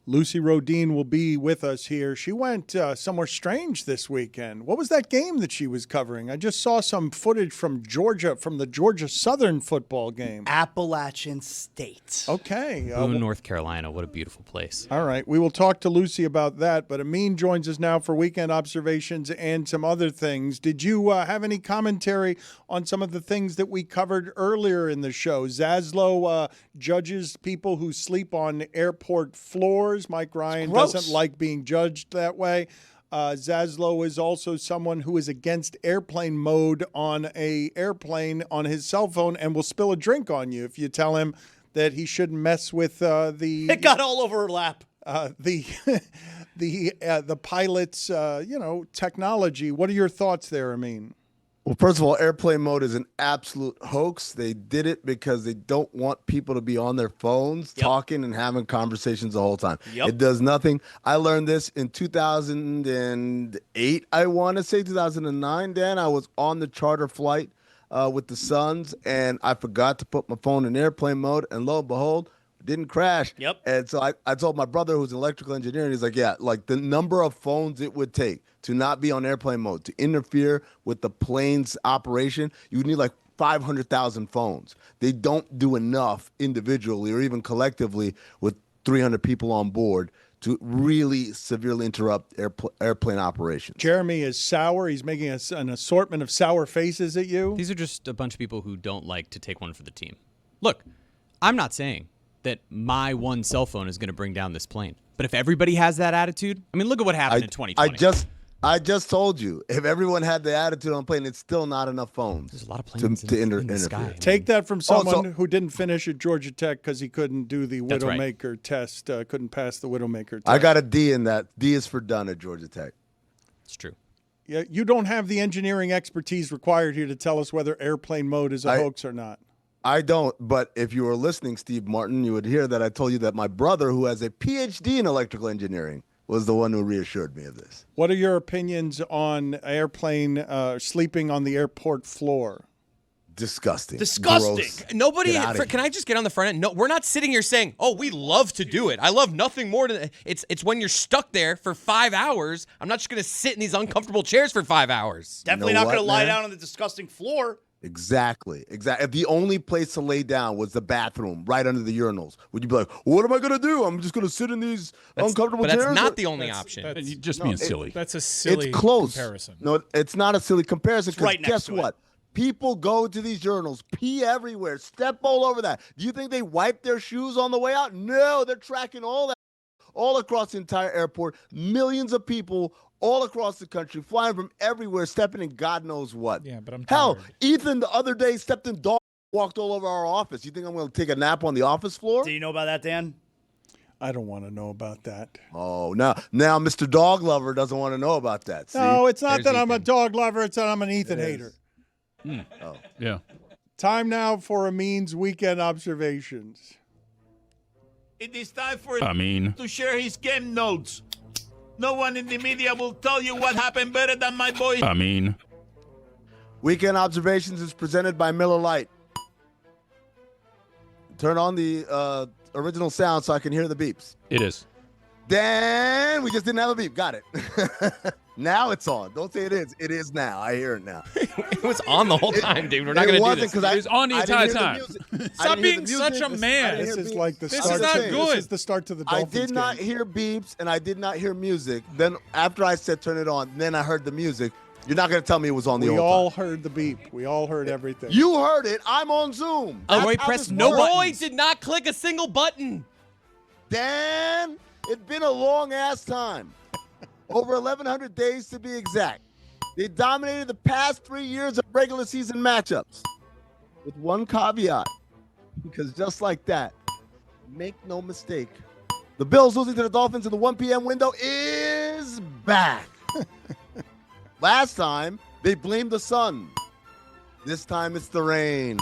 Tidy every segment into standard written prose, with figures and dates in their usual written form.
Lucy Rohden will be with us here. She went somewhere strange this weekend. What was that game that she was covering? I just saw some footage from Georgia, from the Georgia Southern football game. Appalachian State. Okay. Boone, North Carolina. What a beautiful place. All right. We will talk to Lucy about that, but Amin joins us now for weekend observations and some other things. Did you have any commentary on some of the things that we covered earlier in the show? Zaslow judges people who sleep on airport floors. Mike Ryan doesn't like being judged that way. Zaslow is also someone who is against airplane mode on a airplane on his cell phone and will spill a drink on you if you tell him that he shouldn't mess with the. It got all over her lap. The pilot's technology. What are your thoughts there, Amin? Well, first of all, airplane mode is an absolute hoax. They did it because they don't want people to be on their phones talking and having conversations the whole time. It does nothing. I learned this in 2008, I want to say 2009, Dan. I was on the charter flight with the Suns, and I forgot to put my phone in airplane mode, and lo and behold, it didn't crash. And so I told my brother, who's an electrical engineer, and he's like, yeah, like the number of phones it would take to not be on airplane mode, to interfere with the plane's operation, you would need like 500,000 phones. They don't do enough individually or even collectively with 300 people on board to really severely interrupt airplane operations. Jeremy is sour. He's making an assortment of sour faces at you. These are just a bunch of people who don't like to take one for the team. Look, I'm not saying that my one cell phone is going to bring down this plane. But if everybody has that attitude, I mean, look at what happened in 2020. I just told you, if everyone had the attitude on plane, it's still not enough phones. There's a lot of planes to in the interfere. sky. Take that from someone who didn't finish at Georgia Tech because he couldn't do the Widowmaker test, couldn't pass the Widowmaker test. I got a D in that. D is for done at Georgia Tech. It's true. Yeah, you don't have the engineering expertise required here to tell us whether airplane mode is a hoax or not. I don't, but if you were listening, Steve Martin, you would hear that I told you that my brother, who has a PhD in electrical engineering, was the one who reassured me of this. What are your opinions on airplane sleeping on the airport floor? Disgusting. Disgusting. Gross. Nobody, can I just get on the front end? No, we're not sitting here saying, oh, we love to do it. I love nothing more than it's when you're stuck there for 5 hours. I'm not just going to sit in these uncomfortable chairs for 5 hours. Definitely not going to lie down on the disgusting floor. Exactly. If the only place to lay down was the bathroom right under the urinals, would you be like, what am I going to do? I'm just going to sit in these uncomfortable chairs? But that's not the only option. You're just being silly. That's a silly it's close. comparison. No, it's not a silly comparison because right guess what? People go to these urinals, pee everywhere, step all over that. Do you think they wipe their shoes on the way out? No, they're tracking all that all across the entire airport. Millions of people all across the country, flying from everywhere, stepping in God knows what. Yeah, but I'm tired. Hell, Ethan the other day stepped in dog, walked all over our office. You think I'm going to take a nap on the office floor? Do you know about that, Dan? I don't want to know about that. Oh, now Mr. Dog Lover doesn't want to know about that. See? No, it's not that I'm a Ethan. dog lover. It's that I'm an Ethan hater. Oh. Yeah. Time now for Amin's weekend observations. It is time for Amin to share his game notes. No one in the media will tell you what happened better than my boy. Amin. Weekend Observations is presented by Miller Lite. Turn on the original sound so I can hear the beeps. It is. Dan, we just didn't have a beep. Got it. Now it's on. Don't say it is. It is now. I hear it now. It was on the whole time, dude. We're not going to do this. It was on the entire time. Stop being such a man. This is like the This start. is not This good. is the start to the I Dolphins did not game. hear beeps and I did not hear music. Then after I said turn it on, then I heard the music. You're not going to tell me it was on the We whole all time. heard the beep. We all heard everything. You heard it. I'm on Zoom. Roy That's how pressed this no works. Roy did not click a single button. Dan, it's been a long-ass time. Over 1,100 days to be exact. They dominated the past 3 years of regular season matchups. With one caveat. Because just like that, make no mistake, the Bills losing to the Dolphins in the 1 p.m. window is back. Last time, they blamed the sun. This time, it's the rain.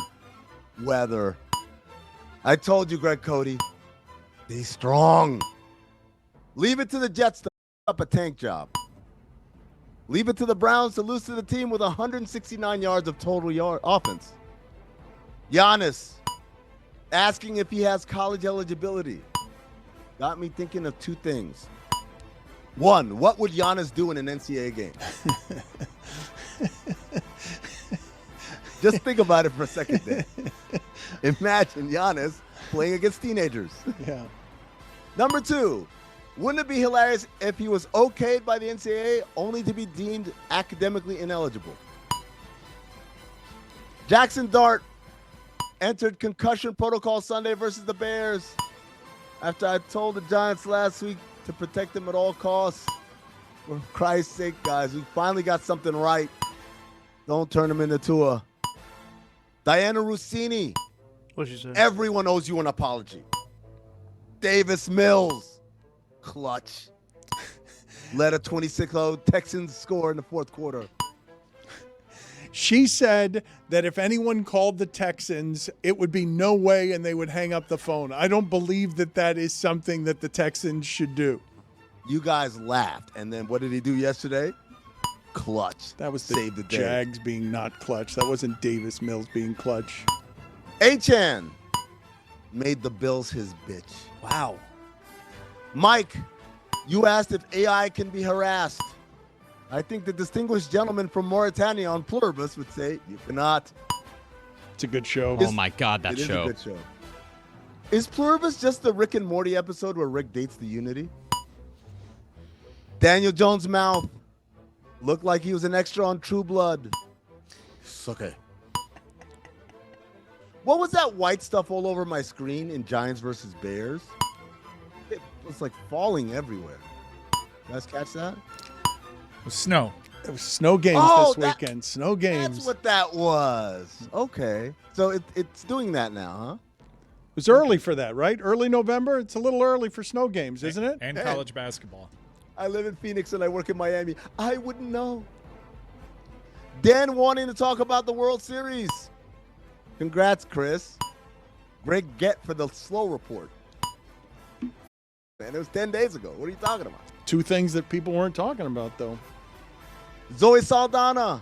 Weather. I told you, Greg Cody, be strong. Leave it to the Jets to up a tank job. Leave it to the Browns to lose to the team with 169 yards of total offense. Giannis asking if he has college eligibility. got me thinking of two things. One, what would Giannis do in an NCAA game? Just think about it for a second there. Imagine Giannis playing against teenagers. Yeah. Number two, wouldn't it be hilarious if he was okayed by the NCAA only to be deemed academically ineligible? Jackson Dart entered concussion protocol Sunday versus the Bears after I told the Giants last week to protect him at all costs. For Christ's sake, guys, we finally got something right. Don't turn him into Tua. Diana Rossini. What'd she say? Everyone owes you an apology. Davis Mills. Clutch. Led a 26-0 Texans score in the fourth quarter. She said that if anyone called the Texans, it would be no way and they would hang up the phone. I don't believe that that is something that the Texans should do. You guys laughed. And then what did he do yesterday? Clutch. That was Saved the day. Jags being not clutch. That wasn't Davis Mills being clutch. Achan made the Bills his bitch. Wow. Mike, you asked if AI can be harassed. I think the distinguished gentleman from Mauritania on Pluribus would say you cannot. It's a good show. Oh my God, that It is show. a good show. Is Pluribus just the Rick and Morty episode where Rick dates the Unity? Daniel Jones' mouth looked like he was an extra on True Blood. It's okay. What was that white stuff all over my screen in Giants versus Bears? It was like falling everywhere. You guys catch that? Snow. It was snow games Oh, this weekend. Snow games. That's what that was. Okay. So it's doing that now, huh? It was early for that, right? Early November? It's a little early for snow games, isn't it? And college basketball. I live in Phoenix and I work in Miami. I wouldn't know. Dan wanting to talk about the World Series. Congrats, Chris. Great get for the slow report. Man, it was 10 days ago. What are you talking about? Two things that people weren't talking about, though. Zoe Saldana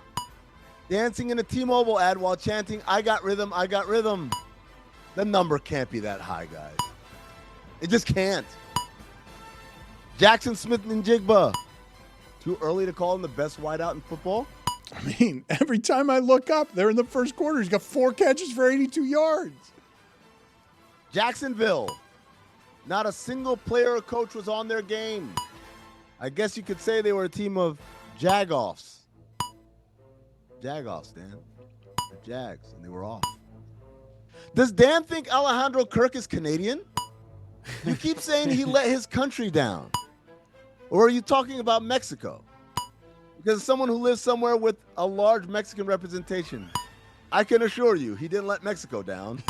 dancing in a T-Mobile ad while chanting, I got rhythm, I got rhythm. The number can't be that high, guys. It just can't. Jackson Smith and Jigba. Too early to call him the best wideout in football? I mean, every time I look up, they're in the first quarter. He's got 4 catches for 82 yards. Jacksonville. Not a single player or coach was on their game. I guess you could say they were a team of Jagoffs. Jagoffs, Dan. They're Jags, and they were off. Does Dan think Alejandro Kirk is Canadian? You keep saying he let his country down. Or are you talking about Mexico? Because someone who lives somewhere with a large Mexican representation, I can assure you he didn't let Mexico down.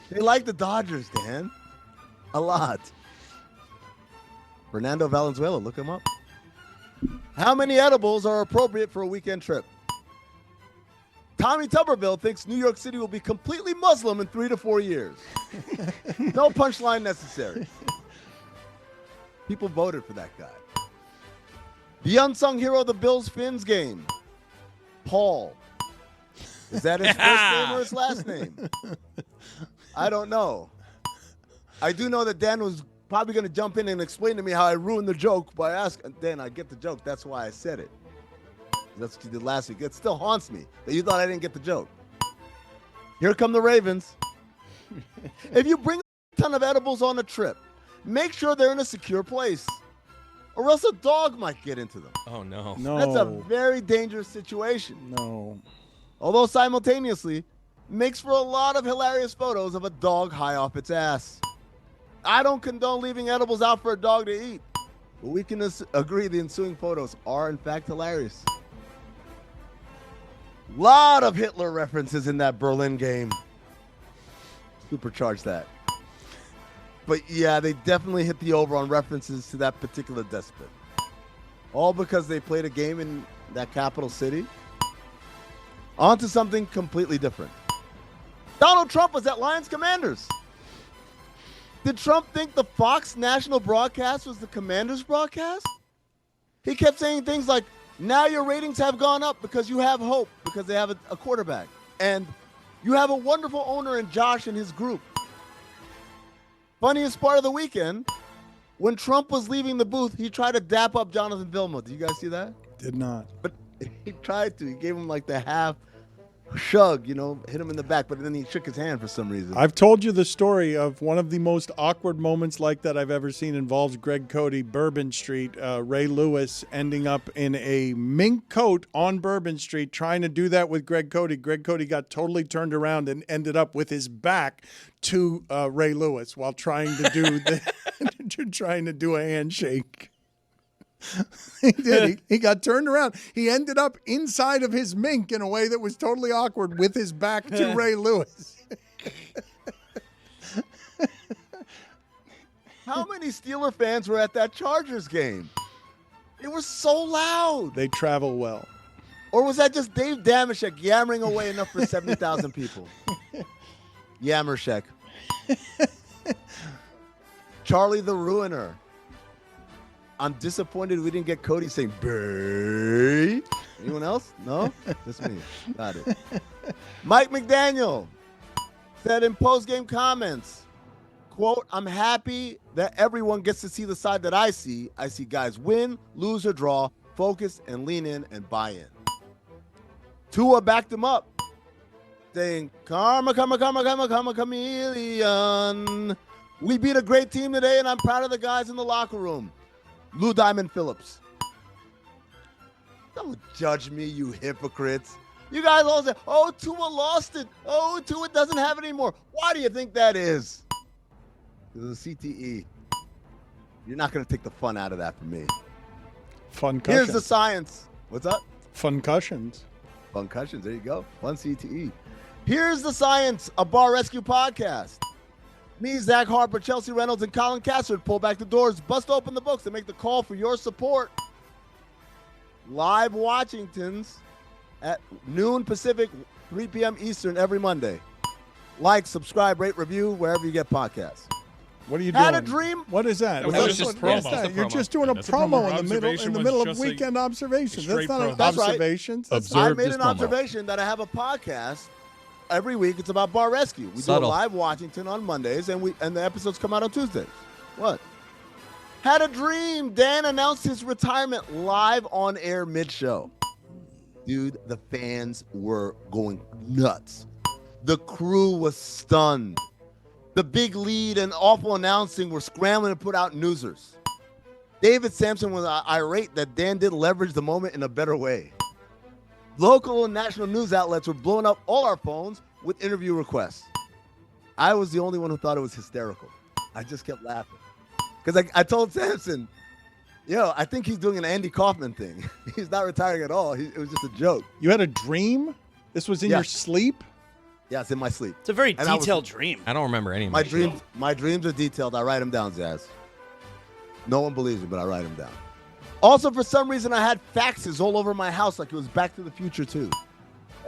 They like the Dodgers, Dan. A lot. Fernando Valenzuela, look him up. How many edibles are appropriate for a weekend trip? Tommy Tuberville thinks New York City will be completely Muslim in 3 to 4 years. No punchline necessary. People voted for that guy. The unsung hero of the Bills-Fins game, Paul. Is that his first name or his last name? I don't know. I do know that Dan was probably going to jump in and explain to me how I ruined the joke by asking. Dan, I get the joke. That's why I said it. That's what you did last week. It still haunts me that you thought I didn't get the joke. Here come the Ravens. If you bring a ton of edibles on a trip, make sure they're in a secure place, or else a dog might get into them. Oh, no. No. That's a very dangerous situation. No. Although simultaneously makes for a lot of hilarious photos of a dog high off its ass. I don't condone leaving edibles out for a dog to eat, but we can agree the ensuing photos are in fact hilarious. Lot of Hitler references in that Berlin game. Supercharge that. But yeah, they definitely hit the over on references to that particular despot. All because they played a game in that capital city. On to something completely different. Donald Trump was at Lions Commanders. Did Trump think the Fox national broadcast was the Commanders broadcast? He kept saying things like, now your ratings have gone up because you have hope, because they have a quarterback. And you have a wonderful owner in Josh and his group. Funniest part of the weekend, When Trump was leaving the booth, he tried to dap up Jonathan Vilma. Did you guys see that? Did not. But he tried to. He gave him like the half shrug, hit him in the back, but then he shook his hand for some reason. I've told you the story of one of the most awkward moments like that I've ever seen. Involves Greg Cody, Bourbon Street, Ray Lewis ending up in a mink coat on Bourbon Street, trying to do that with Greg Cody. Greg Cody got totally turned around and ended up with his back to Ray Lewis while trying to do trying to do a handshake. He did. He got turned around. He ended up inside of his mink in a way that was totally awkward with his back to Ray Lewis. How many Steeler fans were at that Chargers game? It was so loud. They travel well. Or was that just Dave Damashek yammering away enough for 70,000 people? Yammershek. Charlie the Ruiner. I'm disappointed we didn't get Cody saying "Bay." Anyone else? No? Just me. Got it. Mike McDaniel said in post-game comments, quote, "I'm happy that everyone gets to see the side that I see. I see guys win, lose, or draw, focus, and lean in and buy in." Tua backed him up, saying, "Karma, karma, karma, karma, karma, chameleon. We beat a great team today, and I'm proud of the guys in the locker room." Lou Diamond Phillips. Don't judge me, you hypocrites. You guys all say, "Oh, Tua lost it. Oh, Tua doesn't have it anymore." Why do you think that is? Because of the CTE. You're not going to take the fun out of that from me. Fun Here's cushions. the science. What's up? Fun cushions. Fun cushions. There you go. Fun CTE. Here's the science, a Bar Rescue podcast. Me, Zach Harper, Chelsea Reynolds, and Colin Cassard pull back the doors, bust open the books, and make the call for your support. Live Washingtons at noon Pacific, 3 p.m. Eastern every Monday. Like, subscribe, rate, review, wherever you get podcasts. What are you doing? Had a dream. What is that? That was just What's promo. that? That's a You're promo. just doing a That's a promo promo. in the middle Observation of was just a weekend observations. That's straight not promo. That's right. observations. That's Observe I made this an promo. observation that I have a podcast every week. It's about Bar Rescue. We Subtle. do a live Washington on Mondays, and the episodes come out on Tuesdays. What? Had a dream. Dan announced his retirement live on air mid-show. Dude, the fans were going nuts. The crew was stunned. The big lead and awful announcing were scrambling to put out newsers. David Sampson was irate that Dan didn't leverage the moment in a better way. Local and national news outlets were blowing up all our phones with interview requests. I was the only one who thought it was hysterical. I just kept laughing. Because I told Sampson, I think he's doing an Andy Kaufman thing. He's not retiring at all. It was just a joke. You had a dream? This was in Yeah. your sleep? Yeah, it's in my sleep. It's a very And I was- detailed dream. I don't remember any of My shit. dreams, my dreams are detailed. I write them down, Zaz. No one believes me, but I write them down. Also, for some reason, I had faxes all over my house, like it was Back to the Future too.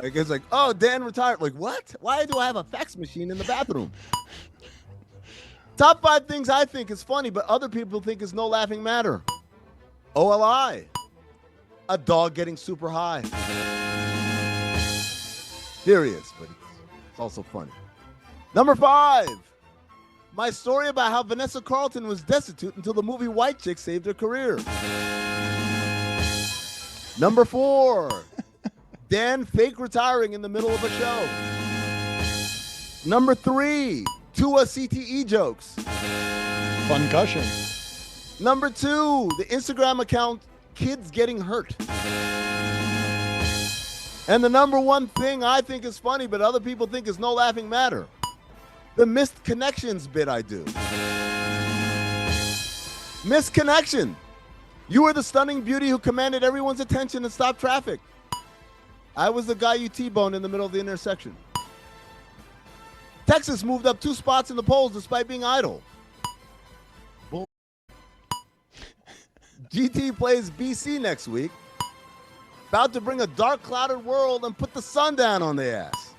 Like it's like, oh, Dan retired. Like what? Why do I have a fax machine in the bathroom? Top 5 things I think is funny, but other people think is no laughing matter. OLI. A dog getting super high. Serious, but it's also funny. Number 5. My story about how Vanessa Carlton was destitute until the movie White Chick saved her career. Number 4. Dan fake retiring in the middle of a show. Number 3. Tua CTE jokes. Fun cushion. Number 2. The Instagram account Kids Getting Hurt. And the number 1 thing I think is funny, but other people think is no laughing matter. The missed connections bit I do. Missed connection. You were the stunning beauty who commanded everyone's attention and stopped traffic. I was the guy you T-boned in the middle of the intersection. Texas moved up 2 spots in the polls despite being idle. Bull- GT plays BC next week. About to bring a dark clouded world and put the sun down on their ass.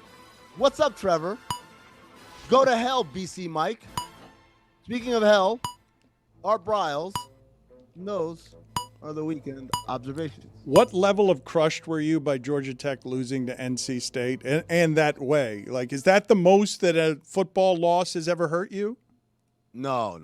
What's up, Trevor? Go to hell, BC Mike. Speaking of hell, Art Briles knows are the weekend observations. What level of crushed were you by Georgia Tech losing to NC State and that way? Like, is that the most that a football loss has ever hurt you? No.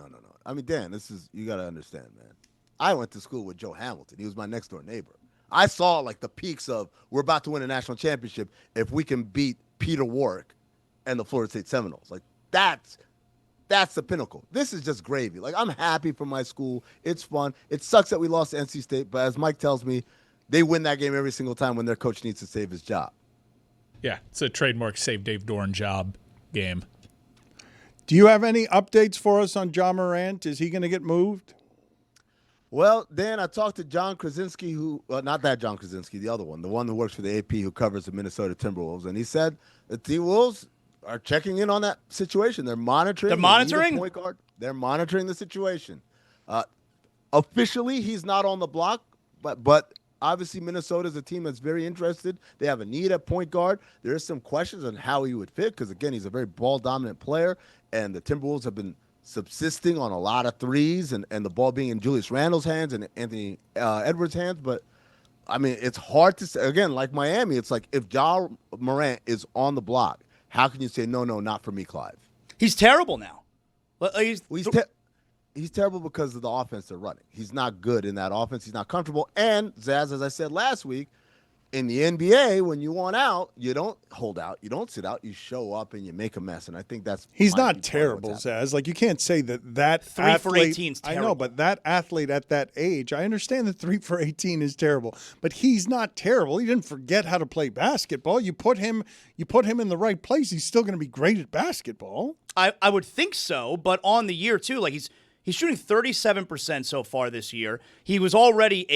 I mean, Dan, you got to understand, man. I went to school with Joe Hamilton. He was my next door neighbor. I saw like the peaks of we're about to win a national championship if we can beat Peter Warwick and the Florida State Seminoles. Like that's the pinnacle. This is just gravy. Like I'm happy for my school. It's fun. It sucks that we lost to NC State, but as Mike tells me, they win that game every single time when their coach needs to save his job. Yeah, it's a trademark save Dave Doran job game. Do you have any updates for us on Ja Morant? Is he going to get moved? Well, Dan, I talked to John Krasinski, not that John Krasinski, the other one, the one who works for the AP who covers the Minnesota Timberwolves, and he said the T-Wolves are checking in on that situation. They're monitoring. They're monitoring? Point guard. They're monitoring the situation. Officially, he's not on the block, but obviously Minnesota is a team that's very interested. They have a need at point guard. There is some questions on how he would fit because, again, he's a very ball-dominant player, and the Timberwolves have been subsisting on a lot of threes and the ball being in Julius Randle's hands and Anthony Edwards' hands. But, I mean, it's hard to say. Again, like Miami, it's like if Ja Morant is on the block, how can you say, no, not for me, Clive? He's terrible now. He's terrible because of the offense they're running. He's not good in that offense. He's not comfortable. And, Zaz, as I said last week, in the NBA, when you want out, you don't hold out. You don't sit out. You show up and you make a mess. And I think he's not terrible, Zaz. Like you can't say that 3 for 18 is terrible. I know, but that athlete at that age, I understand that 3 for 18 is terrible, but he's not terrible. He didn't forget how to play basketball. You put him in the right place. He's still going to be great at basketball. I would think so, but on the year too, like he's shooting 37% so far this year. He was already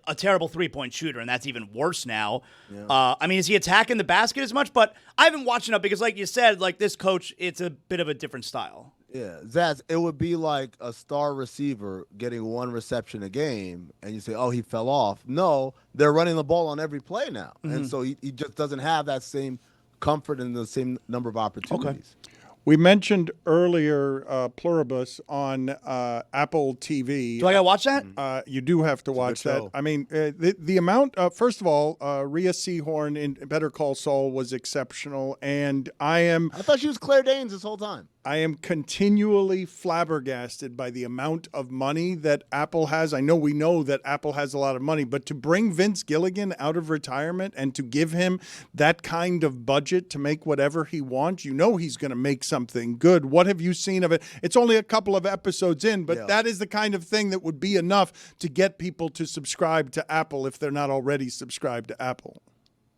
a terrible three-point shooter, and that's even worse now. Yeah. I mean, is he attacking the basket as much? But I haven't watched enough because, like you said, like this coach, it's a bit of a different style. Yeah, Zaz, it would be like a star receiver getting one reception a game, and you say, oh, he fell off. No, they're running the ball on every play now. Mm-hmm. And so he just doesn't have that same comfort and the same number of opportunities. Okay. We mentioned earlier Pluribus on Apple TV. Do I gotta watch that? You do have to watch that. I mean, the amount. First of all, Rhea Seehorn in Better Call Saul was exceptional, and I thought she was Claire Danes this whole time. I am continually flabbergasted by the amount of money that Apple has. We know that Apple has a lot of money, but to bring Vince Gilligan out of retirement and to give him that kind of budget to make whatever he wants, he's going to make something good. What have you seen of it? It's only a couple of episodes in, but that is the kind of thing that would be enough to get people to subscribe to Apple if they're not already subscribed to Apple.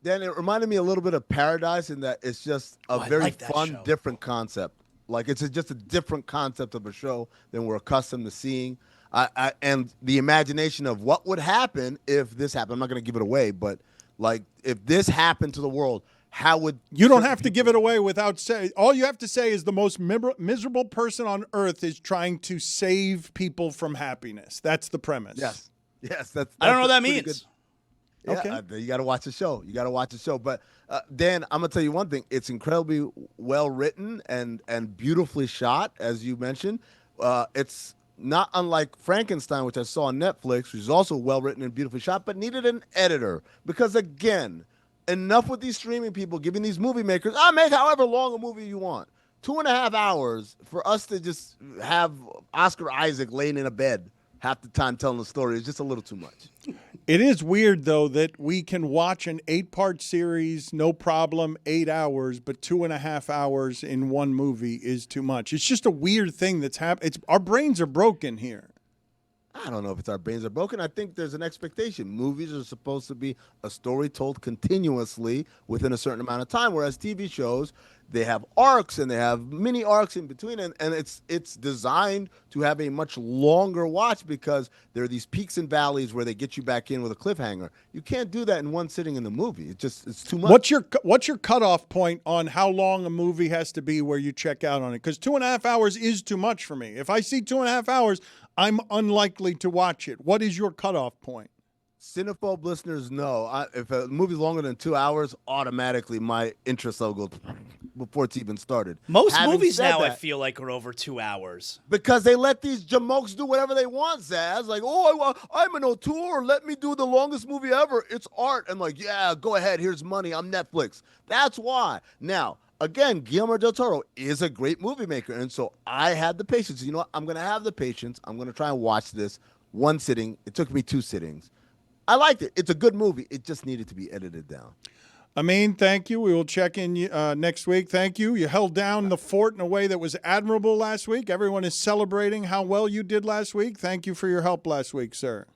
Then it reminded me a little bit of Paradise in that it's just a very fun, different concept. Like it's just a different concept of a show than we're accustomed to seeing. And the imagination of what would happen if this happened. I'm not going to give it away, but like if this happened to the world, how would you don't have to give it away without saying. All you have to say is the most miserable person on earth is trying to save people from happiness. That's the premise. Yes. That's I don't know what that means. Good. Yeah, okay. You got to watch the show. But Dan, I'm gonna tell you one thing. It's incredibly well written and beautifully shot, as you mentioned. It's not unlike Frankenstein, which I saw on Netflix, which is also well written and beautifully shot, but needed an editor because again, enough with these streaming people giving these movie makers, make however long a movie you want. 2.5 hours for us to just have Oscar Isaac laying in a bed half the time telling the story is just a little too much. It is weird, though, that we can watch an 8-part series, no problem, 8 hours, but 2.5 hours in one movie is too much. It's just a weird thing that's happening. Our brains are broken here. I don't know if it's our brains are broken. I think there's an expectation. Movies are supposed to be a story told continuously within a certain amount of time, whereas TV shows, they have arcs and they have mini arcs in between, and it's designed to have a much longer watch because there are these peaks and valleys where they get you back in with a cliffhanger. You can't do that in one sitting in the movie. It's too much. What's your cutoff point on how long a movie has to be where you check out on it? Because 2.5 hours is too much for me. If I see 2.5 hours, I'm unlikely to watch it. What is your cutoff point? Cinephobe listeners know if a movie's longer than 2 hours, automatically my interest level goes before it's even started. Most movies now, I feel like, are over 2 hours. Because they let these jamokes do whatever they want, Zaz. Like, I'm an auteur. Let me do the longest movie ever. It's art. And like, yeah, go ahead. Here's money. I'm Netflix. That's why. Now, again, Guillermo del Toro is a great movie maker. And so I had the patience. You know what? I'm going to have the patience. I'm going to try and watch this one sitting. It took me 2 sittings. I liked it. It's a good movie. It just needed to be edited down. Amin, thank you. We will check in next week. Thank you. You held down the fort in a way that was admirable last week. Everyone is celebrating how well you did last week. Thank you for your help last week, sir.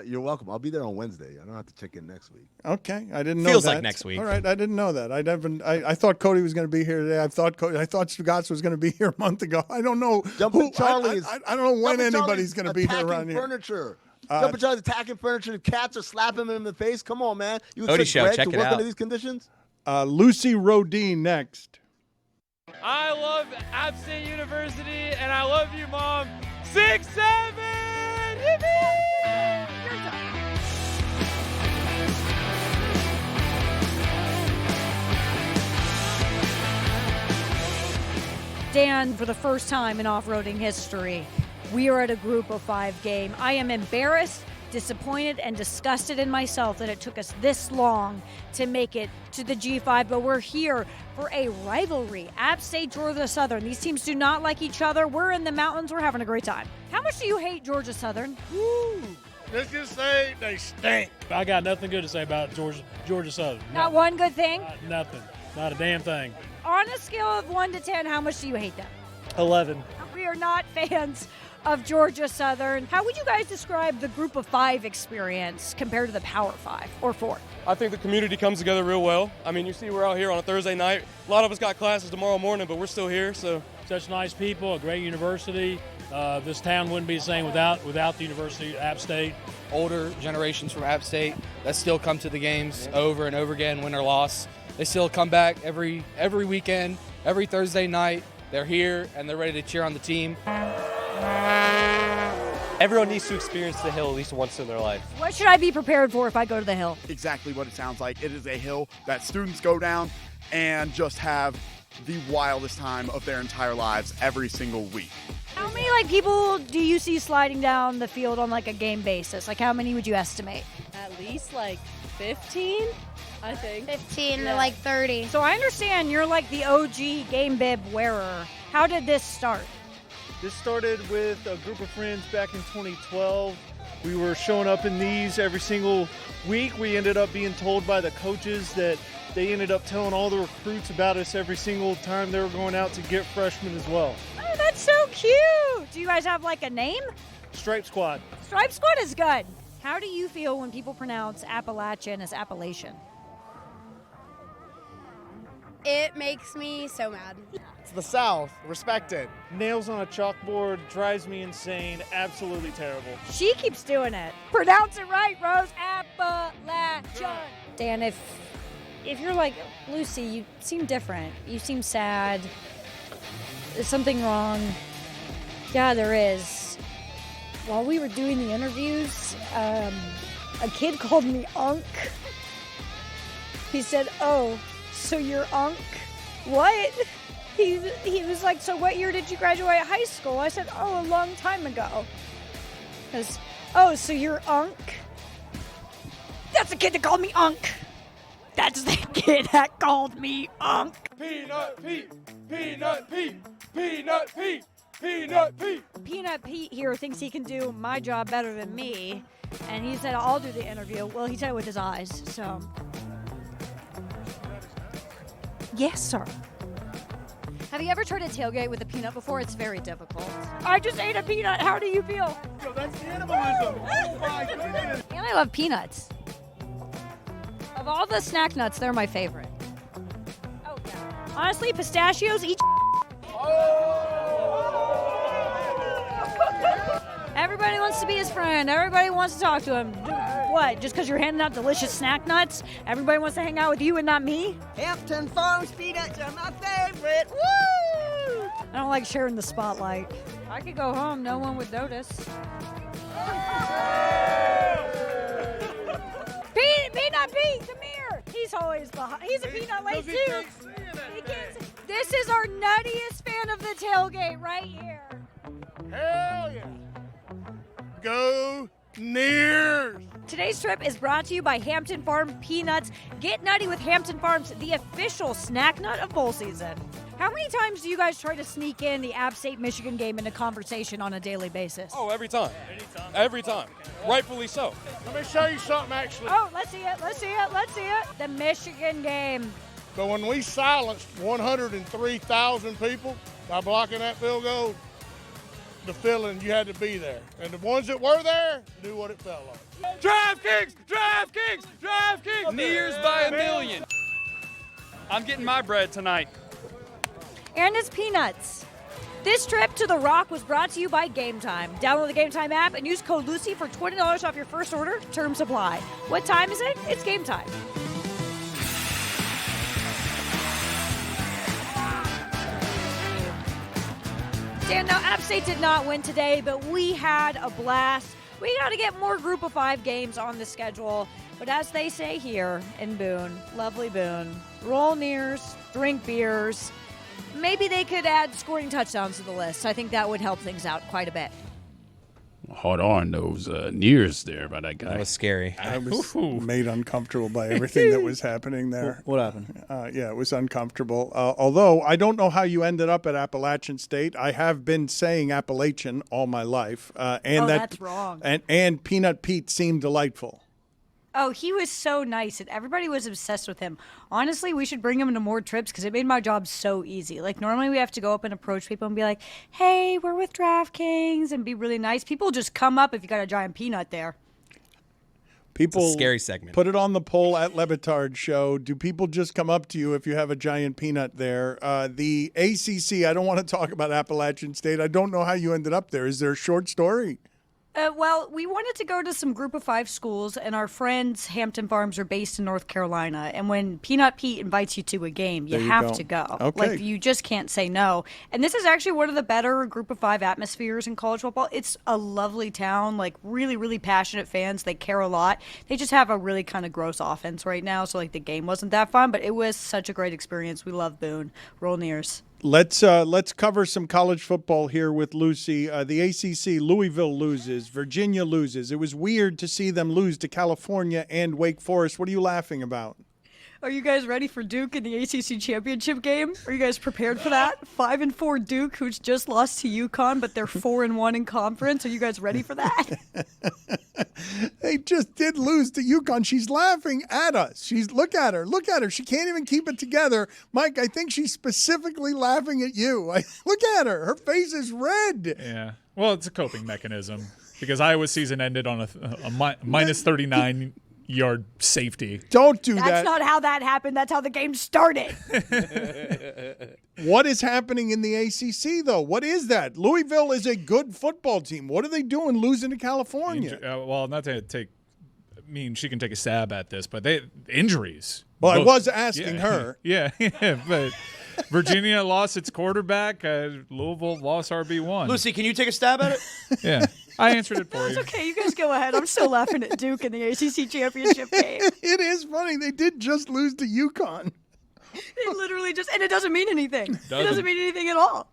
You're welcome. I'll be there on Wednesday. I don't have to check in next week. Okay, I didn't know Feels that. like next week. All right, I didn't know that. I thought Cody was going to be here today. I thought Stugotz was going to be here a month ago. I don't know. Jumping Charlie I don't know when anybody's going to be here around here. Furniture. Jumping Charlie's attacking furniture. The cats are slapping him in the face. Come on, man. You Cody expect Show, Greg check to it work out. under these conditions? Lucy Rohden next. I love App State University, and I love you, Mom. 6-7! Yippee! Dan, for the first time in off-roading history, we are at a group of 5 game. I am embarrassed, disappointed, and disgusted in myself that it took us this long to make it to the G5, but we're here for a rivalry. App State, Georgia Southern. These teams do not like each other. We're in the mountains. We're having a great time. How much do you hate Georgia Southern? Woo! Let's just say they stink. I got nothing good to say about Georgia Southern. Not one good thing? Nothing. Not a damn thing. On a scale of 1 to 10, how much do you hate them? 11. We are not fans of Georgia Southern. How would you guys describe the group of 5 experience compared to the Power 5 or 4? I think the community comes together real well. I mean, you see we're out here on a Thursday night. A lot of us got classes tomorrow morning, but we're still here. So Such nice people, a great university. This town wouldn't be the same without the University of App State. Older generations from App State that still come to the games over and over again, win or loss. They still come back every weekend, every Thursday night. They're here and they're ready to cheer on the team. everyone needs to experience the hill at least once in their life. What should I be prepared for if I go to the hill? Exactly what it sounds like. It is a hill that students go down and just have the wildest time of their entire lives every single week. How many people do you see sliding down the field on a game basis? How many would you estimate? At least 15, I think. 15 to 30. So I understand you're the OG game bib wearer. How did this start? This started with a group of friends back in 2012. We were showing up in these every single week. We ended up being told by the coaches that they ended up telling all the recruits about us every single time they were going out to get freshmen as well. Oh, that's so cute. Do you guys have a name? Stripe Squad. Stripe Squad is good. How do you feel when people pronounce Appalachian as Appalachian? It makes me so mad. It's the South. Respect it. Nails on a chalkboard drives me insane. Absolutely terrible. She keeps doing it. Pronounce it right, Rose. Appalachian. Dan, if you're like Lucy, you seem different. You seem sad. Is something wrong? Yeah, there is. While we were doing the interviews, a kid called me Unc. He said, "Oh, so you're Unc?" What? He was like, "So what year did you graduate high school?" I said, "Oh, a long time ago." Because, "Oh, so you're Unc?" That's the kid that called me Unc. That's the kid that called me Unc. Peanut Pete, Peanut Pete, Peanut Pete, Peanut Pete. Peanut Pete here thinks he can do my job better than me, and he said I'll do the interview. Well, he said it with his eyes, so. Yes, sir. Have you ever tried a tailgate with a peanut before? It's very difficult. I just ate a peanut. How do you feel? Yo, that's cannibalism. Oh my goodness. And I love peanuts. Of all the snack nuts, they're my favorite. Oh, yeah. Honestly, pistachios, each. Everybody wants to be his friend. Everybody wants to talk to him. What? Just because you're handing out delicious snack nuts, everybody wants to hang out with you and not me? Hampton Farms peanuts are my favorite. Woo! I don't like sharing the spotlight. I could go home. No one would notice. Peanut Pete, come here. He's always behind. He's a peanut late, too. He can't see. This is our nuttiest fan of the tailgate right here. Hell yeah. Go Nears. Today's trip is brought to you by Hampton Farm Peanuts. Get nutty with Hampton Farms, the official snack nut of bowl season. How many times do you guys try to sneak in the App State-Michigan game into conversation on a daily basis? Oh, every time. Every time. Rightfully so. Let me show you something, actually. Oh, let's see it. The Michigan game. So when we silenced 103,000 people by blocking that field goal, the feeling you had to be there. And the ones that were there knew what it felt like. DraftKings! DraftKings! DraftKings! Nears by a million. I'm getting my bread tonight. And it's peanuts. This trip to The Rock was brought to you by Game Time. Download the Game Time app and use code Lucy for $20 off your first order. Terms apply. What time is it? It's game time. Dan, now App State did not win today, but we had a blast. We got to get more Group of 5 games on the schedule. But as they say here in Boone, lovely Boone, roll nears, drink beers. Maybe they could add scoring touchdowns to the list. I think that would help things out quite a bit. Hard on those nears there by that guy. That was scary. I was made uncomfortable by everything that was happening there. What happened? Yeah, it was uncomfortable. Although I don't know how you ended up at Appalachian State. I have been saying Appalachian all my life. That's wrong. And Peanut Pete seemed delightful. Oh, he was so nice, and everybody was obsessed with him. Honestly, we should bring him to more trips because it made my job so easy. Like, normally we have to go up and approach people and be like, hey, we're with DraftKings, and be really nice. People just come up if you got a giant peanut there. People, it's a scary segment. Put it on the poll at LeBatardShow. Do people just come up to you if you have a giant peanut there? The ACC, I don't want to talk about Appalachian State. I don't know how you ended up there. Is there a short story? Well, we wanted to go to some Group of 5 schools, and our friends, Hampton Farms, are based in North Carolina. And when Peanut Pete invites you to a game, you have to go. Okay. Like, you just can't say no. And this is actually one of the better Group of 5 atmospheres in college football. It's a lovely town, like really, really passionate fans. They care a lot. They just have a really kind of gross offense right now, so like the game wasn't that fun, but it was such a great experience. We love Boone. Roll nears. Let's cover some college football here with Lucy. The ACC, Louisville loses, Virginia loses. It was weird to see them lose to California and Wake Forest. What are you laughing about? Are you guys ready for Duke in the ACC championship game? Are you guys prepared for that? 5-4 Duke, who's just lost to UConn, but they're 4-1 in conference. Are you guys ready for that? They just did lose to UConn. She's laughing at us. Look at her. She can't even keep it together. Mike, I think she's specifically laughing at you. Look at her. Her face is red. Yeah. Well, it's a coping mechanism because Iowa's season ended on a minus 39 yard safety. Don't do that. That's not how that happened. That's how the game started. What is happening in the ACC, though? What is that? Louisville is a good football team. What are they doing losing to California? Well, not to take – I mean, she can take a stab at this, but injuries. Well, I was asking her. Yeah, but Virginia lost its quarterback. Louisville lost RB1. Lucy, can you take a stab at it? Yeah. I answered it for you. It's okay. You guys go ahead. I'm still laughing at Duke in the ACC championship game. It is funny. They did just lose to UConn. They literally just, and it doesn't mean anything. It doesn't mean anything at all.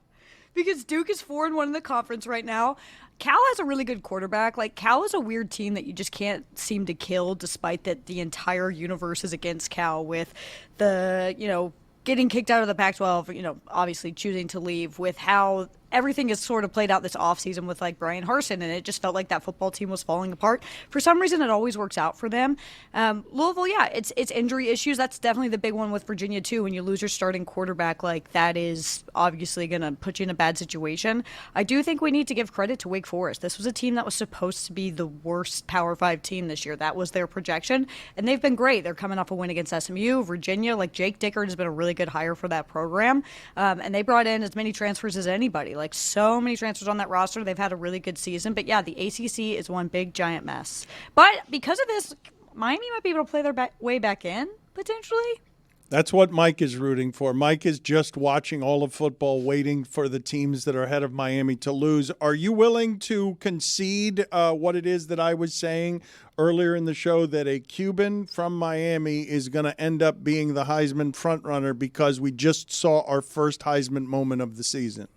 Because Duke is 4-1 in the conference right now. Cal has a really good quarterback. Like, Cal is a weird team that you just can't seem to kill, despite that the entire universe is against Cal with the, getting kicked out of the Pac-12, obviously choosing to leave, with how everything is sort of played out this offseason with, like, Brian Harsin, and it just felt like that football team was falling apart. For some reason, it always works out for them. Louisville, yeah, it's injury issues. That's definitely the big one with Virginia, too. When you lose your starting quarterback, like, that is obviously going to put you in a bad situation. I do think we need to give credit to Wake Forest. This was a team that was supposed to be the worst Power 5 team this year. That was their projection, and they've been great. They're coming off a win against SMU. Virginia, like, Jake Dickert has been a really good hire for that program, and they brought in as many transfers as anybody. Like, so many transfers on that roster. They've had a really good season. But, yeah, the ACC is one big, giant mess. But because of this, Miami might be able to play their way back in, potentially. That's what Mike is rooting for. Mike is just watching all of football, waiting for the teams that are ahead of Miami to lose. Are you willing to concede what it is that I was saying earlier in the show, that a Cuban from Miami is going to end up being the Heisman frontrunner because we just saw our first Heisman moment of the season?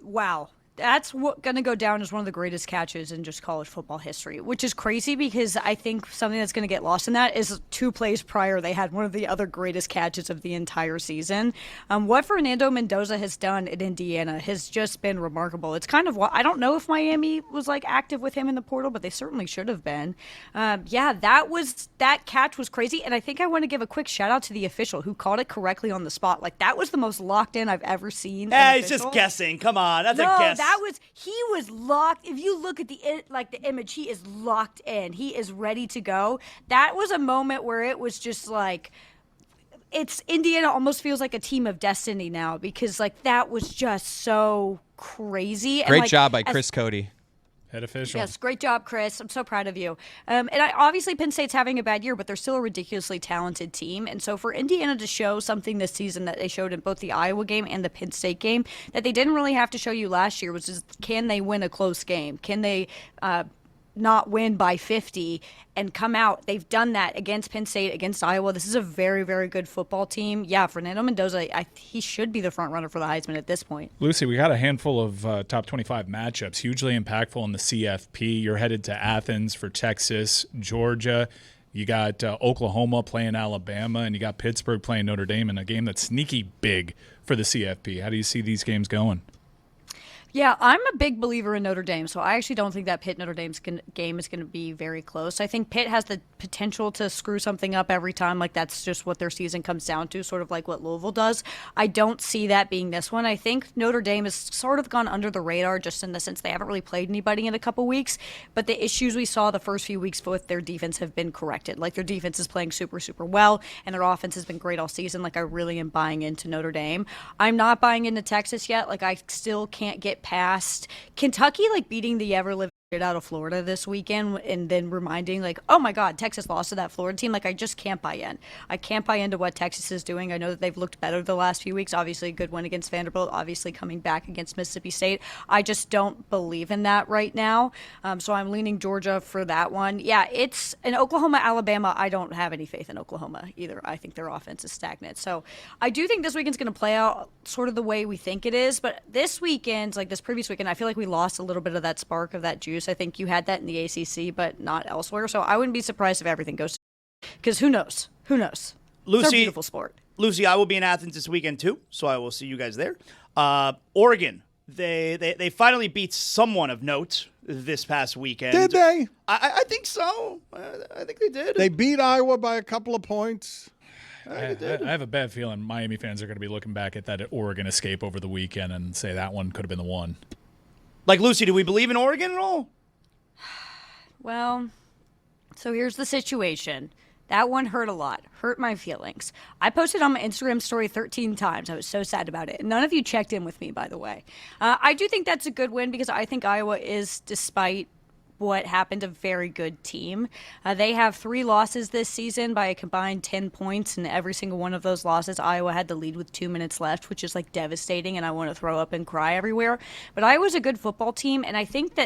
Wow. That's going to go down as one of the greatest catches in just college football history, which is crazy because I think something that's going to get lost in that is 2 plays prior, they had one of the other greatest catches of the entire season. What Fernando Mendoza has done in Indiana has just been remarkable. It's kind of I don't know if Miami was like active with him in the portal, but they certainly should have been. That catch was crazy. And I think I want to give a quick shout out to the official who called it correctly on the spot. Like, that was the most locked in I've ever seen. He's just guessing. Come on. That's a guess. He was locked. If you look at the image, he is locked in. He is ready to go. That was a moment where it was just like, Indiana almost feels like a team of destiny now, because like that was just so crazy. Great job by Chris Cody. Head official. Yes, great job, Chris. I'm so proud of you. Obviously, Penn State's having a bad year, but they're still a ridiculously talented team. And so for Indiana to show something this season that they showed in both the Iowa game and the Penn State game that they didn't really have to show you last year was just, can they win a close game? Can they not win by 50 and come out? They've done that against Penn State, against Iowa. This is a very, very good football team. Yeah, Fernando Mendoza, he should be the front runner for the Heisman at this point. Lucy, we got a handful of top 25 matchups, hugely impactful in the CFP. You're headed to Athens for Texas, Georgia. You got Oklahoma playing Alabama, and you got Pittsburgh playing Notre Dame in a game that's sneaky big for the CFP. How do you see these games going? Yeah, I'm a big believer in Notre Dame, so I actually don't think that Pitt-Notre Dame's game is going to be very close. I think Pitt has the potential to screw something up every time. Like, that's just what their season comes down to, sort of like what Louisville does. I don't see that being this one. I think Notre Dame has sort of gone under the radar just in the sense they haven't really played anybody in a couple weeks, but the issues we saw the first few weeks with their defense have been corrected. Like, their defense is playing super, super well, and their offense has been great all season. Like, I really am buying into Notre Dame. I'm not buying into Texas yet. Like, I still can't get past Kentucky, like, beating the ever-living shit out of Florida this weekend and then reminding, like, oh my God, Texas lost to that Florida team. Like, I just can't buy in. I can't buy into what Texas is doing. I know that they've looked better the last few weeks. Obviously, a good win against Vanderbilt, obviously coming back against Mississippi State. I just don't believe in that right now. So I'm leaning Georgia for that one. Yeah, it's an Oklahoma, Alabama. I don't have any faith in Oklahoma either. I think their offense is stagnant. So I do think this weekend's going to play out sort of the way we think it is. But this weekend, like this previous weekend, I feel like we lost a little bit of that spark of that juice. I think you had that in the ACC, but not elsewhere. So I wouldn't be surprised if everything goes, because who knows? Who knows? Lucy, it's a beautiful sport. Lucy, I will be in Athens this weekend too, so I will see you guys there. Oregon, they finally beat someone of note this past weekend. Did they? I think so. I think they did. They beat Iowa by a couple of points. I have a bad feeling Miami fans are going to be looking back at that Oregon escape over the weekend and say that one could have been the one. Like, Lucy, do we believe in Oregon at all? Well, so here's the situation. That one hurt a lot. Hurt my feelings. I posted on my Instagram story 13 times. I was so sad about it. None of you checked in with me, by the way. I do think that's a good win because I think Iowa is, despite what happened, a very good team. They have 3 losses this season by a combined 10 points, and every single one of those losses, Iowa had the lead with 2 minutes left, which is like devastating, and I want to throw up and cry everywhere. But Iowa's a good football team, and I think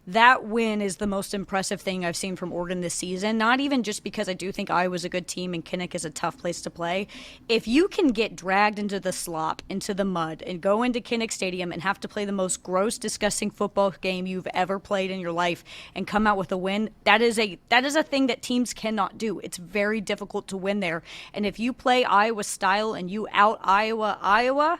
that win is the most impressive thing I've seen from Oregon this season, not even just because I do think Iowa's a good team and Kinnick is a tough place to play. If you can get dragged into the slop, into the mud, and go into Kinnick Stadium and have to play the most gross, disgusting football game you've ever played in your life and come out with a win, that is a thing that teams cannot do. It's very difficult to win there. And if you play Iowa style and you out Iowa,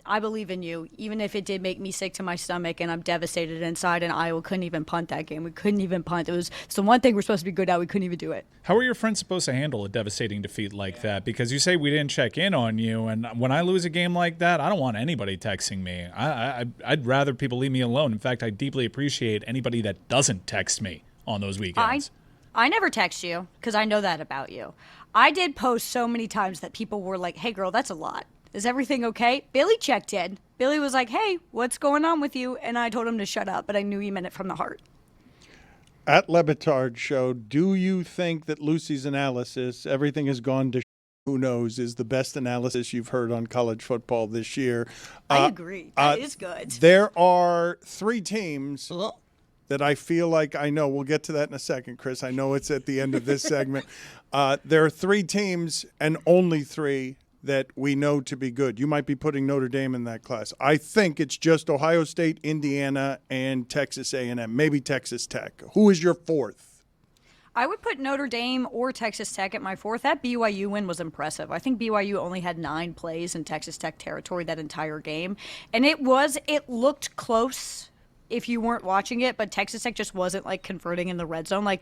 I believe in you, even if it did make me sick to my stomach and I'm devastated inside, and Iowa couldn't even punt that game. We couldn't even punt. It's the one thing we're supposed to be good at. We couldn't even do it. How are your friends supposed to handle a devastating defeat like that? Because you say we didn't check in on you, and when I lose a game like that, I don't want anybody texting me. I'd rather people leave me alone. In fact, I deeply appreciate anybody that doesn't text me on those weekends. I never text you because I know that about you. I did post so many times that people were like, hey, girl, that's a lot. Is everything okay? Billy checked in. Billy was like, hey, what's going on with you? And I told him to shut up, but I knew he meant it from the heart. At LeBatard Show, do you think that Lucy's analysis, everything has gone to who knows, is the best analysis you've heard on college football this year? I agree. That is good. There are 3 teams that I feel like I know. We'll get to that in a second, Chris. I know it's at the end of this segment. There are 3 teams and only 3 that we know to be good. You might be putting Notre Dame in that class. I think it's just Ohio State, Indiana, and Texas A&M, maybe Texas Tech. Who is your fourth? I would put Notre Dame or Texas Tech at my fourth. That BYU win was impressive. I think BYU only had 9 plays in Texas Tech territory that entire game. And it looked close if you weren't watching it, but Texas Tech just wasn't like converting in the red zone. Like,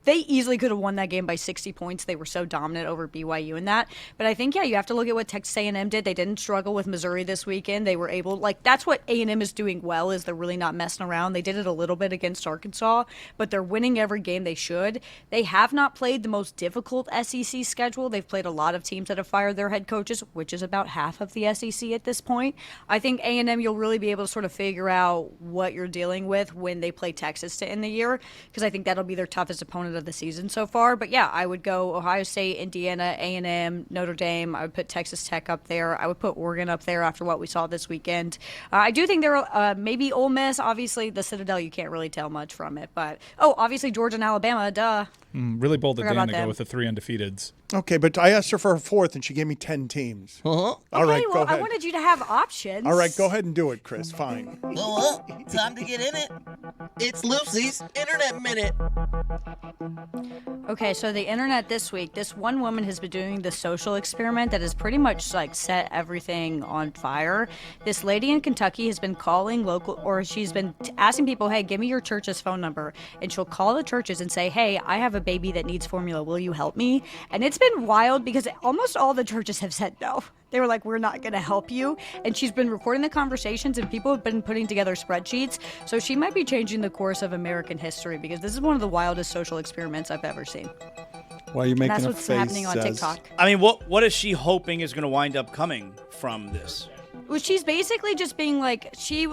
they easily could have won that game by 60 points. They were so dominant over BYU in that. But I think, you have to look at what Texas A&M did. They didn't struggle with Missouri this weekend. They were able, that's what A&M is doing well, is they're really not messing around. They did it a little bit against Arkansas, but they're winning every game they should. They have not played the most difficult SEC schedule. They've played a lot of teams that have fired their head coaches, which is about half of the SEC at this point. I think A&M, you'll really be able to sort of figure out what you're dealing with when they play Texas to end the year, because I think that'll be their toughest opponent of the season so far. But yeah, I would go Ohio State, Indiana, A&M, Notre Dame. I would put Texas Tech up there. I would put Oregon up there after what we saw this weekend. I do think there maybe Ole Miss. Obviously, the Citadel, you can't really tell much from it. But, obviously Georgia and Alabama, duh. Really bold of Dan to them. go with the 3 undefeateds. Okay, but I asked her for a fourth, and she gave me 10 teams. All right, go ahead. I wanted you to have options. All right, go ahead and do it, Chris. Fine. Well, time to get in it. It's Lucy's Internet Minute. Okay, so the internet this week, this one woman has been doing this social experiment that has pretty much set everything on fire. This lady in Kentucky has been calling she's been asking people, hey, give me your church's phone number. And she'll call the churches and say, hey, I have a baby that needs formula. Will you help me? And it's been wild because almost all the churches have said no. They were like, we're not going to help you. And she's been recording the conversations, and people have been putting together spreadsheets. So she might be changing the course of American history, because this is one of the wildest social experiments I've ever seen. Why are you making That's a what's face? happening on TikTok. I mean, what is she hoping is going to wind up coming from this? Well, she's basically just being like, she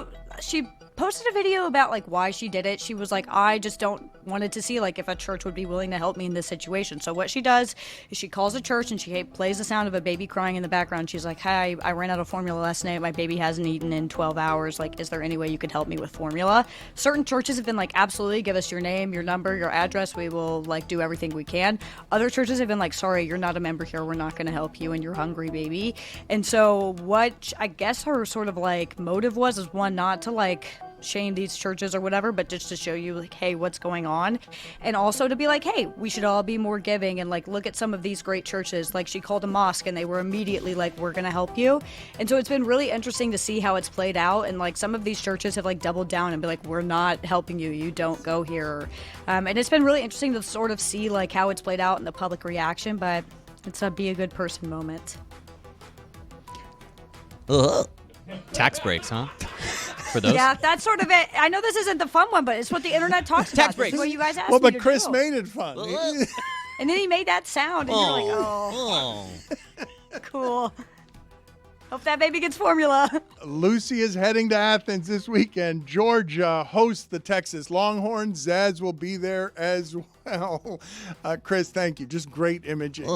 posted a video about why she did it. She was like, I just wanted to see if a church would be willing to help me in this situation. So what she does is she calls a church and she plays the sound of a baby crying in the background. She's like, hey, I ran out of formula last night. My baby hasn't eaten in 12 hours. Is there any way you could help me with formula? Certain churches have been like, absolutely, give us your name, your number, your address. We will do everything we can. Other churches have been like, sorry, you're not a member here. We're not going to help you and your hungry baby. And so what I guess her sort of motive was is, one, not to shame these churches or whatever, but just to show you hey, what's going on, and also to be like, hey, we should all be more giving, and look at some of these great churches. She called a mosque and they were immediately we're gonna help you. And so it's been really interesting to see how it's played out, and some of these churches have doubled down and be like, we're not helping you, you don't go here. And it's been really interesting to sort of see how it's played out in the public reaction, but it's a be a good person moment. Tax breaks, huh? For those? Yeah, that's sort of it. I know this isn't the fun one, but it's what the internet talks about. Tax breaks. This is what you guys asked Well, me but to Chris do. made it fun. And then he made that sound, and you're like, oh. Cool. Hope that baby gets formula. Lucy is heading to Athens this weekend. Georgia hosts the Texas Longhorns. Zaz will be there as well. Chris, thank you. Just great imaging.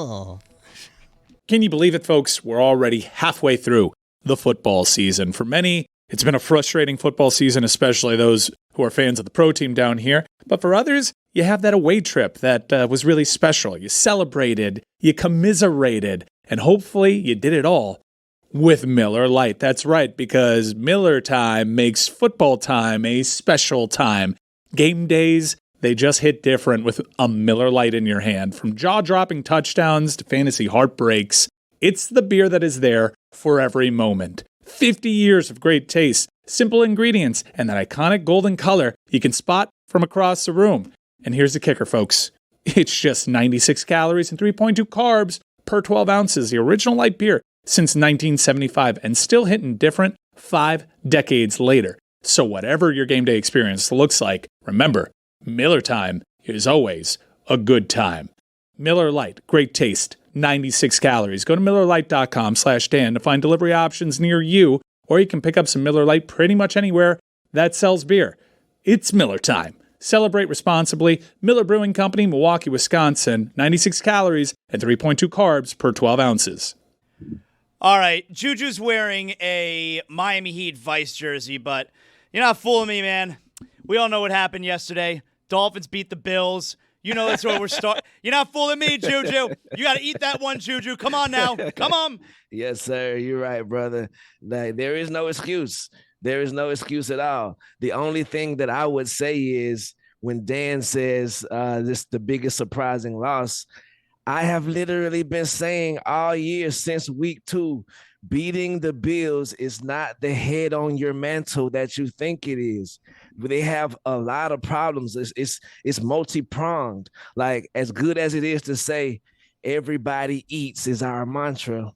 Can you believe it, folks? We're already halfway through the football season. For many, it's been a frustrating football season, especially those who are fans of the pro team down here. But for others, you have that away trip that was really special. You celebrated, you commiserated, and hopefully you did it all with Miller Lite. That's right, because Miller time makes football time a special time. Game days, they just hit different with a Miller Lite in your hand. From jaw-dropping touchdowns to fantasy heartbreaks, it's the beer that is there for every moment. 50 years of great taste, simple ingredients, and that iconic golden color you can spot from across the room. And here's the kicker, folks. It's just 96 calories and 3.2 carbs per 12 ounces. The original light beer since 1975, and still hitting different 5 decades later. So whatever your game day experience looks like, remember, Miller time is always a good time. Miller Lite, great taste, 96 calories. Go to MillerLite.com/Dan to find delivery options near you, or you can pick up some Miller Lite pretty much anywhere that sells beer. It's Miller time. Celebrate responsibly. Miller Brewing Company, Milwaukee, Wisconsin. 96 calories and 3.2 carbs per 12 ounces. All right, Juju's wearing a Miami Heat Vice jersey, but you're not fooling me, man. We all know what happened yesterday. Dolphins beat the Bills. You know that's where we're starting. You're not fooling me, Juju. You got to eat that one, Juju. Come on now. Come on. Yes, sir. You're right, brother. Like, there is no excuse. There is no excuse at all. The only thing that I would say is when Dan says this the biggest surprising loss, I have literally been saying all year since week 2, beating the Bills is not the head on your mantle that you think it is. They have a lot of problems. It's multi-pronged. Like, as good as it is to say everybody eats is our mantra,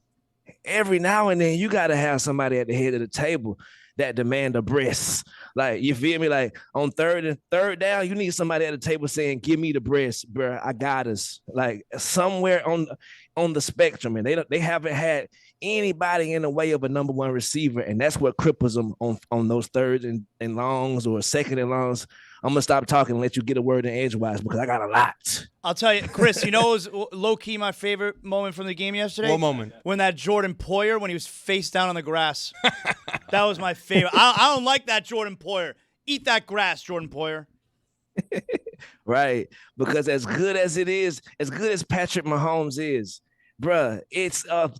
every now and then you got to have somebody at the head of the table that demand a breast. Like, you feel me? Like, on third down, you need somebody at the table saying, give me the breast, bro. I got us. Like, somewhere on the spectrum. And they haven't had anybody in the way of a number one receiver. And that's what cripples them on those thirds and longs or second and longs. I'm going to stop talking and let you get a word in edgewise because I got a lot. I'll tell you, Chris, you know what was low-key my favorite moment from the game yesterday? What moment? When that Jordan Poyer, when he was face down on the grass. That was my favorite. I don't like that Jordan Poyer. Eat that grass, Jordan Poyer. Right. Because as good as it is, as good as Patrick Mahomes is, bruh, it's a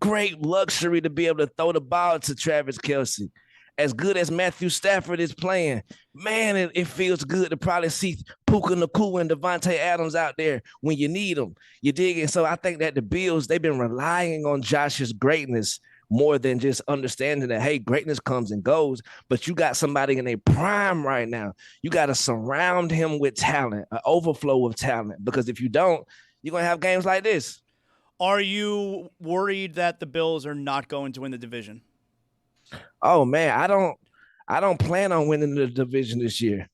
great luxury to be able to throw the ball to Travis Kelce. As good as Matthew Stafford is playing, man, it feels good to probably see Puka Nacua and Devontae Adams out there when you need them. You dig it? So I think that the Bills, they've been relying on Josh's greatness more than just understanding that, hey, greatness comes and goes, but you got somebody in a prime right now. You got to surround him with talent, an overflow of talent, because if you don't, you're going to have games like this. Are you worried that the Bills are not going to win the division? Oh man, I don't plan on winning the division this year.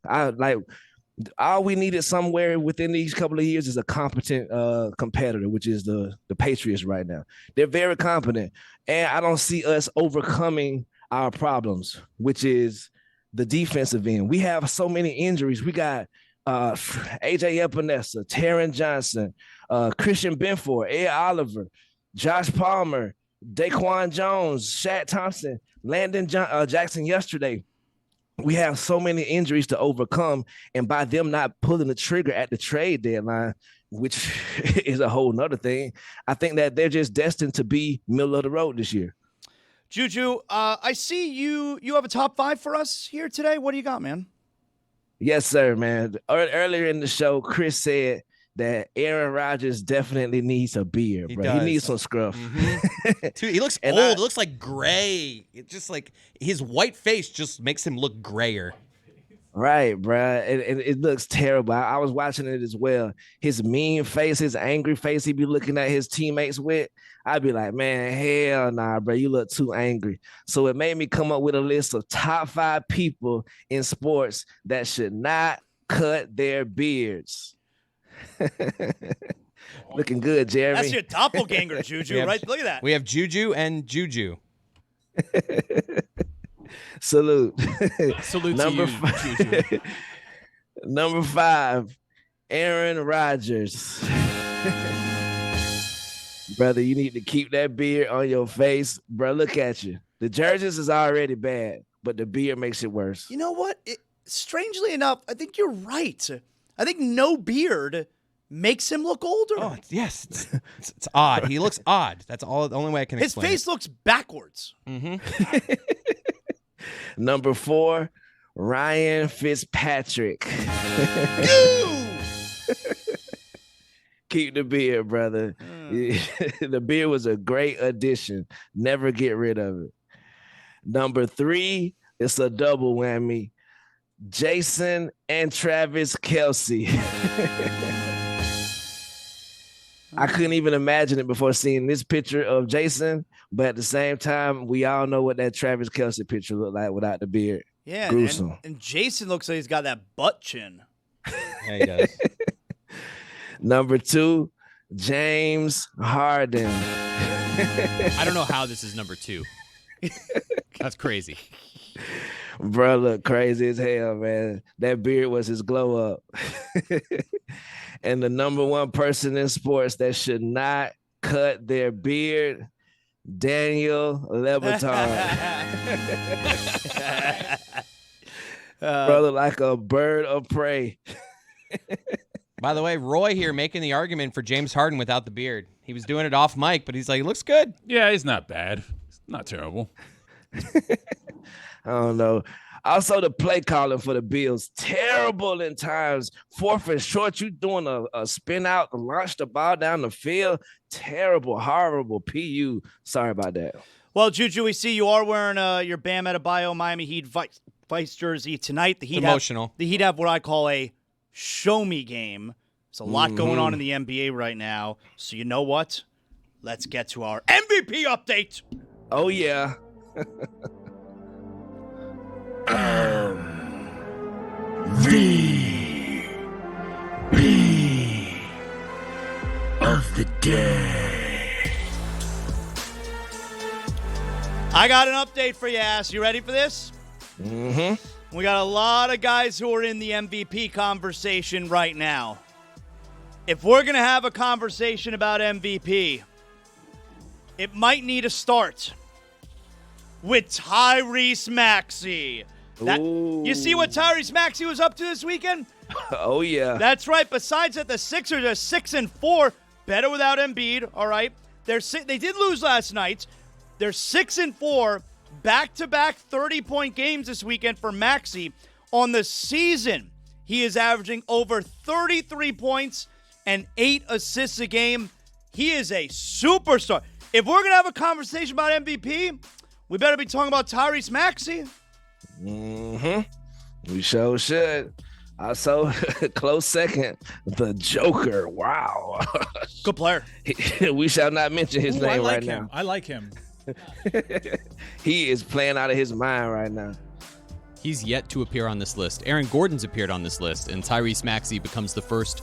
All we needed somewhere within these couple of years is a competent competitor, which is the Patriots right now. They're very competent, and I don't see us overcoming our problems, which is the defensive end. We have so many injuries. We got AJ Epinesa, Taron Johnson, Christian Benford, Ed Oliver, Josh Palmer, Daquan Jones, Shaq Thompson, Landon Jackson yesterday. We have so many injuries to overcome, and by them not pulling the trigger at the trade deadline, which is a whole nother thing, I think that they're just destined to be middle of the road this year. Juju, I see you have a top 5 for us here today. What do you got, man? Yes, sir, man. Earlier in the show, Chris said that Aaron Rodgers definitely needs a beard, bro. He needs some scruff. Mm-hmm. Dude, he looks old. It looks like gray. It just like his white face just makes him look grayer. Right, bro. It looks terrible. I was watching it as well. His mean face, his angry face he be looking at his teammates with, I'd be like, man, hell nah, bro. You look too angry. So it made me come up with a list of top 5 people in sports that should not cut their beards. Looking good, Jeremy. That's your doppelganger, Juju, right? Look at that. We have Juju and Juju. Salute. Salute to you, Juju. Number 5, Aaron Rodgers. Brother, you need to keep that beard on your face. Bro, look at you. The jerseys is already bad, but the beard makes it worse. You know what? Strangely enough, I think you're right. I think no beard makes him look older. Oh, yes. It's odd. He looks odd. That's the only way I can explain His face looks backwards. Mm-hmm. Number 4, Ryan Fitzpatrick. Keep the beard, brother. The beard was a great addition. Never get rid of it. Number 3, it's a double whammy. Jason and Travis Kelce. I couldn't even imagine it before seeing this picture of Jason, but at the same time, we all know what that Travis Kelce picture looked like without the beard. Yeah, gruesome. And Jason looks like he's got that butt chin. Yeah, he does. Number 2, James Harden. I don't know how this is number 2. That's crazy. Bro, look crazy as hell, man. That beard was his glow up. And the number 1 person in sports that should not cut their beard, Daniel Le Batard. Brother, like a bird of prey. By the way, Roy here making the argument for James Harden without the beard. He was doing it off mic, but he's like, he looks good. Yeah, he's not bad. It's not terrible. I don't know. Also, the play calling for the Bills, terrible in times. 4th and short, you doing a spin out, launch the ball down the field. Terrible, horrible. PU. Sorry about that. Well, Juju, we see you are wearing your Bam Adebayo Miami Heat Vice jersey tonight. The Heat emotional. The Heat have what I call a show me game. There's a lot going on in the NBA right now. So you know what? Let's get to our MVP update. Oh, yeah. MVP of the day. I got an update for you, Ass. You ready for this? Mm-hmm. We got a lot of guys who are in the MVP conversation right now. If we're going to have a conversation about MVP, it might need to start with Tyrese Maxey. You see what Tyrese Maxey was up to this weekend? Oh, yeah. That's right. Besides that, the Sixers are 6-4, better without Embiid, all right? They did lose last night. They're 6-4, back-to-back 30-point games this weekend for Maxey. On the season, he is averaging over 33 points and 8 assists a game. He is a superstar. If we're going to have a conversation about MVP, we better be talking about Tyrese Maxey. We sure should. Also, close second, the Joker. Wow. Good player. We shall not mention his name right him. now. I like him. He is playing out of his mind right now. He's yet to appear on this list. Aaron Gordon's appeared on this list, and Tyrese Maxey becomes the first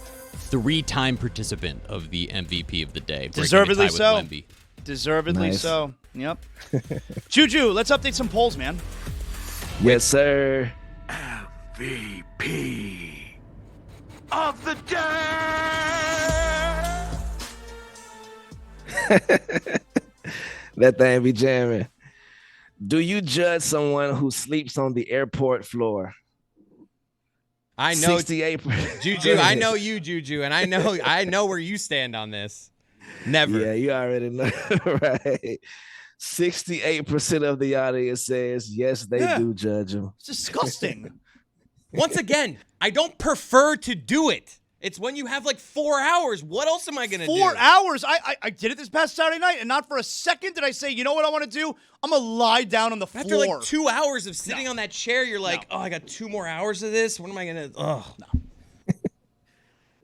3-time participant of the MVP of the day. Deservedly so. Wemby. Deservedly so. Yep. Juju, let's update some polls, man. Yes, sir. MVP of the day. That thing be jamming. Do you judge someone who sleeps on the airport floor? I know 68%. Juju. I know you, Juju, and I know where you stand on this. Never. Yeah, you already know, right? 68% of the audience says yes, they do judge him. It's disgusting. Once again, I don't prefer to do it. It's when you have like 4 hours. What else am I going to do? 4 hours? I did it this past Saturday night, and not for a second did I say, you know what I want to do? I'm going to lie down on the floor. After like 2 hours of sitting on that chair, you're like, oh, I got 2 more hours of this. What am I going to do? Oh, no.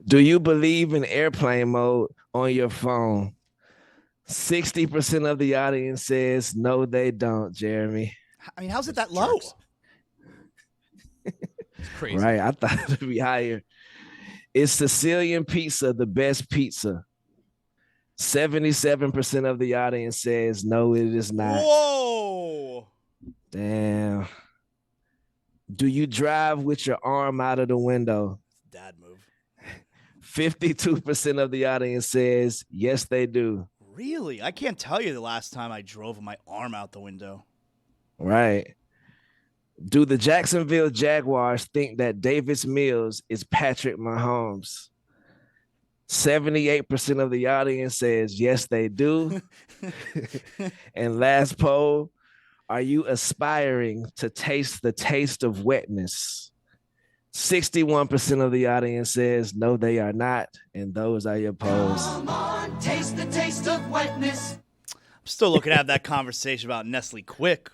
Do you believe in airplane mode on your phone? 60% of the audience says no, they don't, Jeremy. I mean, how's it that low? It's crazy. Right, I thought it would be higher. Is Sicilian pizza the best pizza? 77% of the audience says no, it is not. Whoa! Damn. Do you drive with your arm out of the window? Dad move. 52% of the audience says yes, they do. Really? I can't tell you the last time I drove with my arm out the window. Right. Do the Jacksonville Jaguars think that Davis Mills is Patrick Mahomes? 78% of the audience says yes, they do. And last poll, are you aspiring to taste the taste of wetness? 61% of the audience says no, they are not. And those are your polls. Come on, taste the taste of wetness. I'm still looking to have that conversation about Nestle Quick.